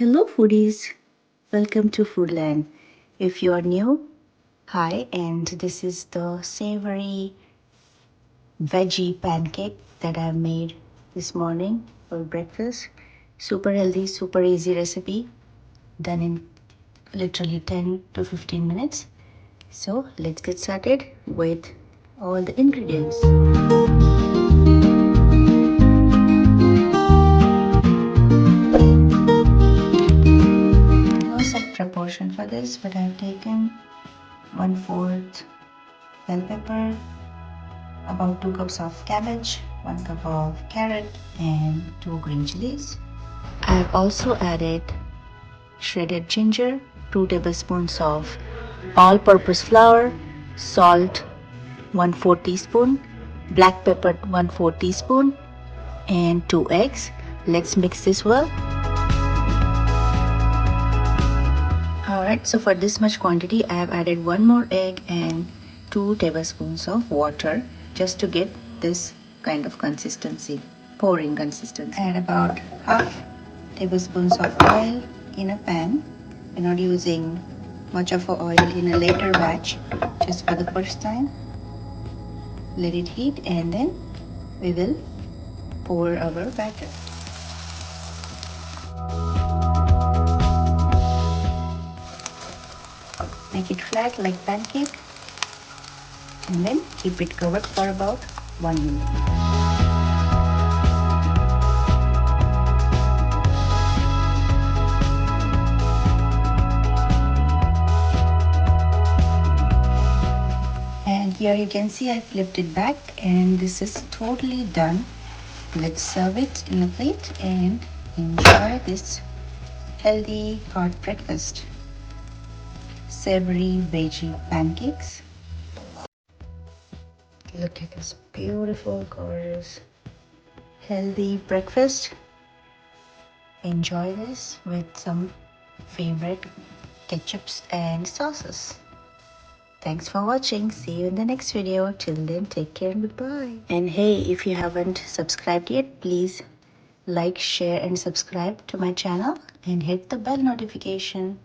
Hello foodies, welcome to Foodland. If you are new, hi, and this is the savory veggie pancake that I made this morning for breakfast. Super healthy, super easy recipe, done in literally 10 to 15 minutes. So let's get started with all the ingredients. No set proportion for this, but I've taken 1/4 bell pepper, about 2 cups of cabbage, 1 cup of carrot, and 2 green chilies. I've also added shredded ginger, 2 tablespoons of all-purpose flour, salt 1/4 teaspoon, black pepper 1/4 teaspoon, and 2 eggs. Let's mix this well. Alright, so for this much quantity, I have added 1 more egg and 2 tablespoons of water just to get this kind of consistency, pouring consistency. Add about half tablespoons of oil in a pan. We're not using much of oil in a later batch, just for the first time. Let it heat and then we will pour our batter. Make it flat like pancake and then keep it covered for about 1 minute. And here you can see I flipped it back and this is totally done. Let's serve it in a plate and enjoy this healthy hot breakfast. Savory veggie pancakes. Look at this beautiful, gorgeous, healthy breakfast. Enjoy this with some favorite ketchups and sauces. Thanks for watching. See you in the next video. Till then, take care and goodbye. And hey, if you haven't subscribed yet, please like, share and subscribe to my channel and hit the bell notification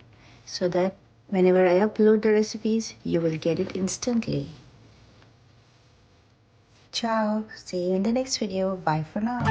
so that whenever I upload the recipes, you will get it instantly. Ciao. See you in the next video. Bye for now.